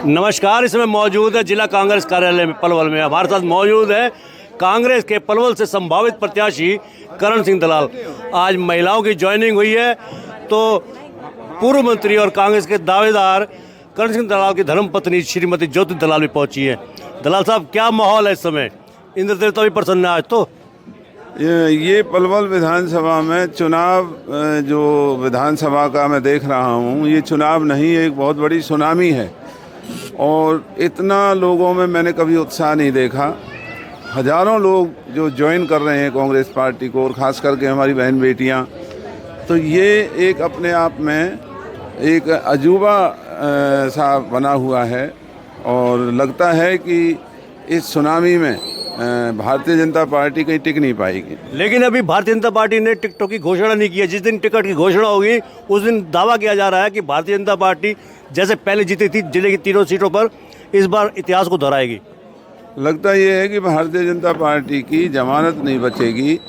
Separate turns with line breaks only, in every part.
नमस्कार। इसमें मौजूद है जिला कांग्रेस कार्यालय में पलवल में। हमारे साथ मौजूद है कांग्रेस के पलवल से संभावित प्रत्याशी करण सिंह दलाल। आज महिलाओं की ज्वाइनिंग हुई है तो पूर्व मंत्री और कांग्रेस के दावेदार करण सिंह दलाल की धर्मपत्नी श्रीमती ज्योति दलाल भी पहुंची है। दलाल साहब, क्या माहौल है इस समय? इंद्र देवता भी प्रसन्न है आज तो।
ये पलवल विधानसभा में चुनाव जो विधानसभा का मैं देख रहा हूँ, ये चुनाव नहीं, एक बहुत बड़ी सुनामी है और इतना लोगों में मैंने कभी उत्साह नहीं देखा। हजारों लोग जो ज्वाइन कर रहे हैं कांग्रेस पार्टी को और ख़ास करके हमारी बहन बेटियां, तो ये एक अपने आप में एक अजूबा सा बना हुआ है और लगता है कि इस सुनामी में भारतीय जनता पार्टी कहीं टिक नहीं पाएगी।
लेकिन अभी भारतीय जनता पार्टी ने टिकटों की घोषणा नहीं की है। जिस दिन टिकट की घोषणा होगी उस दिन दावा किया जा रहा है कि भारतीय जनता पार्टी जैसे पहले जीती थी जिले की तीनों सीटों पर, इस बार इतिहास को दोहराएगी।
लगता ये है कि भारतीय जनता पार्टी की जमानत नहीं बचेगी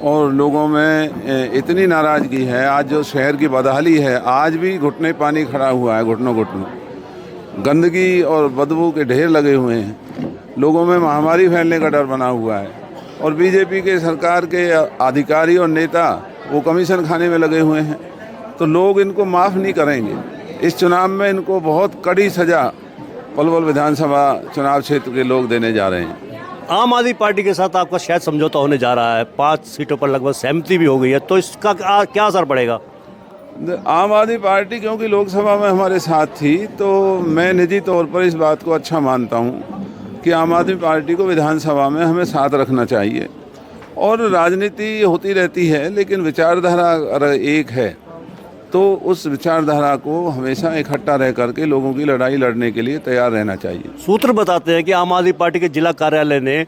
और लोगों में इतनी नाराज़गी है। आज जो शहर की बदहाली है, आज भी घुटने पानी खड़ा हुआ है, घुटनों घुटनों गंदगी और बदबू के ढेर लगे हुए हैं। लोगों में महामारी फैलने का डर बना हुआ है और बीजेपी के सरकार के अधिकारी और नेता वो कमीशन खाने में लगे हुए हैं, तो लोग इनको माफ़ नहीं करेंगे। इस चुनाव में इनको बहुत कड़ी सज़ा पलवल विधानसभा चुनाव क्षेत्र के लोग देने जा रहे हैं।
आम आदमी पार्टी के साथ आपका शायद समझौता होने जा रहा है, 5 सीटों पर लगभग सहमति भी हो गई है, तो इसका क्या असर पड़ेगा?
आम आदमी पार्टी क्योंकि लोकसभा में हमारे साथ थी, तो मैं निजी तौर पर इस बात को अच्छा मानता हूँ कि आम आदमी पार्टी को विधानसभा में हमें साथ रखना चाहिए। और राजनीति होती रहती है, लेकिन विचारधारा अगर एक है तो उस विचारधारा को हमेशा इकट्ठा रह करके लोगों की लड़ाई लड़ने के लिए तैयार रहना चाहिए।
सूत्र बताते हैं कि आम आदमी पार्टी के जिला कार्यालय ने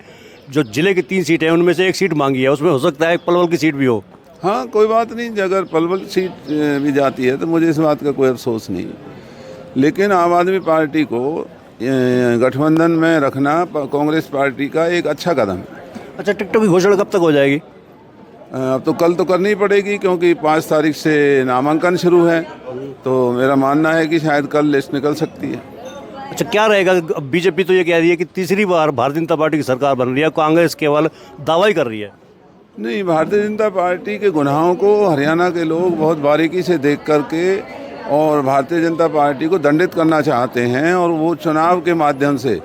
जो जिले की 3 सीटें हैं उनमें से 1 सीट मांगी है, उसमें हो सकता है पलवल की सीट भी हो।
हाँ, कोई बात नहीं, अगर पलवल सीट भी जाती है तो मुझे इस बात का कोई अफसोस नहीं। लेकिन आम आदमी पार्टी को गठबंधन में रखना कांग्रेस पार्टी का एक अच्छा कदम है।
अच्छा, टिकटों की घोषणा कब तक हो जाएगी?
अब तो कल तो करनी पड़ेगी क्योंकि 5 तारीख से नामांकन शुरू है, तो मेरा मानना है कि शायद कल लिस्ट निकल सकती है।
अच्छा, क्या रहेगा? बीजेपी तो ये कह रही है कि तीसरी बार भारतीय जनता पार्टी की सरकार बन रही है, कांग्रेस केवल दावा ही कर रही है।
नहीं, भारतीय जनता पार्टी के गुनाहों को हरियाणा के लोग बहुत बारीकी से देख करके और भारतीय जनता पार्टी को दंडित करना चाहते हैं और वो चुनाव के माध्यम से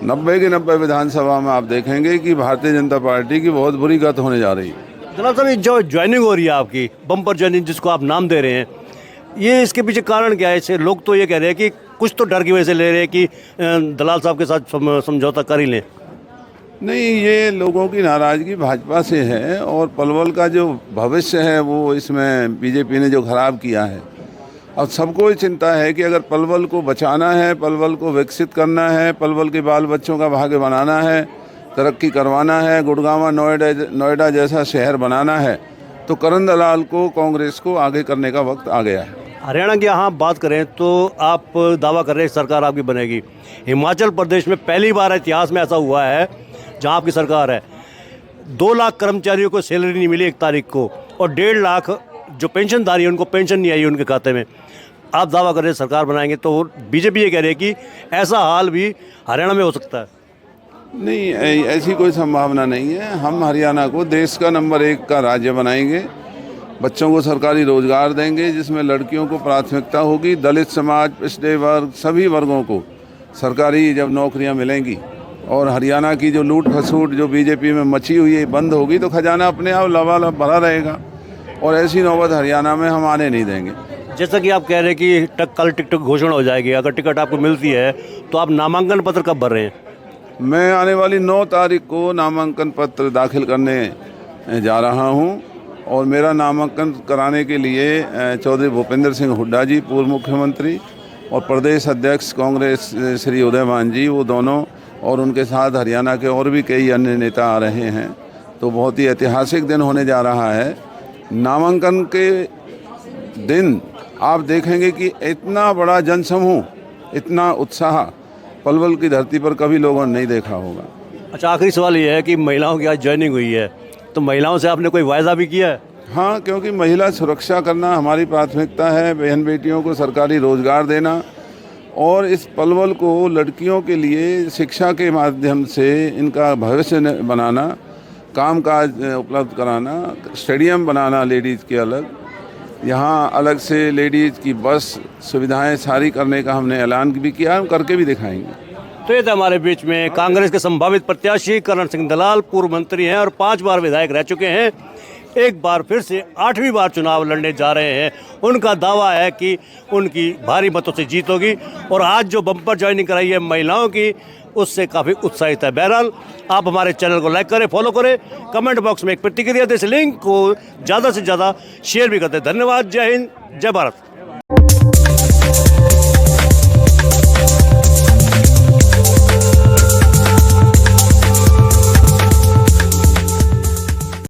90 के 90 विधानसभा में आप देखेंगे कि भारतीय जनता पार्टी की बहुत बुरी गत होने जा रही है।
दलाल साहब, जो ज्वाइनिंग हो रही है आपकी, बम्पर ज्वाइनिंग जिसको आप नाम दे रहे हैं, ये इसके पीछे कारण क्या है? इससे लोग तो ये कह रहे हैं कि कुछ तो डर की वजह से ले रहे हैं कि दलाल साहब के साथ समझौता कर ही लें।
नहीं, ये लोगों की नाराज़गी भाजपा से है और पलवल का जो भविष्य है वो इसमें बीजेपी ने जो खराब किया है। अब सबको ये चिंता है कि अगर पलवल को बचाना है, पलवल को विकसित करना है, पलवल के बाल बच्चों का भाग्य बनाना है, तरक्की करवाना है, गुड़गांव नोएडा जैसा शहर बनाना है, तो करण दलाल को, कांग्रेस को आगे करने का वक्त आ गया है।
हरियाणा की यहाँ बात करें तो आप दावा कर रहे हैं सरकार आपकी बनेगी। हिमाचल प्रदेश में पहली बार इतिहास में ऐसा हुआ है जहाँ आपकी सरकार है। 2 लाख कर्मचारियों को सैलरी नहीं मिली 1 तारीख को और 1.5 लाख जो पेंशनधारी है उनको पेंशन नहीं आई उनके खाते में। आप दावा कर रहे हैं सरकार बनाएंगे, तो बीजेपी ये कह रही है कि ऐसा हाल भी हरियाणा में हो सकता है।
नहीं, ऐसी कोई संभावना नहीं है। हम हरियाणा को देश का नंबर 1 का राज्य बनाएंगे, बच्चों को सरकारी रोजगार देंगे जिसमें लड़कियों को प्राथमिकता होगी, दलित समाज, पिछड़े वर्ग, सभी वर्गों को सरकारी जब नौकरियां मिलेंगी और हरियाणा की जो लूट खसूट जो बीजेपी में मची हुई है बंद होगी, तो खजाना अपने आप लबालब भरा रहेगा और ऐसी नौबत हरियाणा में हम आने नहीं देंगे।
जैसा कि आप कह रहे हैं कि कल टिकट घोषणा हो जाएगी, अगर टिकट आपको मिलती है तो आप नामांकन पत्र कब भर रहे हैं?
मैं आने वाली 9 तारीख को नामांकन पत्र दाखिल करने जा रहा हूं और मेरा नामांकन कराने के लिए चौधरी भूपेंद्र सिंह हुड्डा जी, पूर्व मुख्यमंत्री, और प्रदेश अध्यक्ष कांग्रेस श्री उदयमान जी, वो दोनों और उनके साथ हरियाणा के और भी कई अन्य नेता आ रहे हैं। तो बहुत ही ऐतिहासिक दिन होने जा रहा है। नामांकन के दिन आप देखेंगे कि इतना बड़ा जनसमूह, इतना उत्साह पलवल की धरती पर कभी लोगों ने नहीं देखा होगा।
अच्छा, आखिरी सवाल ये है कि महिलाओं की आज ज्वाइनिंग हुई है, तो महिलाओं से आपने कोई वायदा भी किया है?
हाँ, क्योंकि महिला सुरक्षा करना हमारी प्राथमिकता है। बहन बेटियों को सरकारी रोजगार देना और इस पलवल को लड़कियों के लिए शिक्षा के माध्यम से इनका भविष्य बनाना, कामकाज उपलब्ध कराना, स्टेडियम बनाना लेडीज़ के अलग, यहाँ अलग से लेडीज़ की बस सुविधाएं सारी करने का हमने ऐलान भी किया, हम करके भी दिखाएंगे।
तो ये थे हमारे बीच में कांग्रेस के संभावित प्रत्याशी करण सिंह दलाल, पूर्व मंत्री हैं और 5 बार विधायक रह चुके हैं, एक बार फिर से 8वीं बार चुनाव लड़ने जा रहे हैं। उनका दावा है कि उनकी भारी मतों से जीत होगी और आज जो बम्पर ज्वाइनिंग कराई है महिलाओं की, उससे काफ़ी उत्साहित है। बहरहाल आप हमारे चैनल को लाइक करें, फॉलो करें, कमेंट बॉक्स में एक प्रतिक्रिया दें, इस लिंक को ज़्यादा से ज़्यादा शेयर भी करते हैं। धन्यवाद। जय हिंद, जय भारत।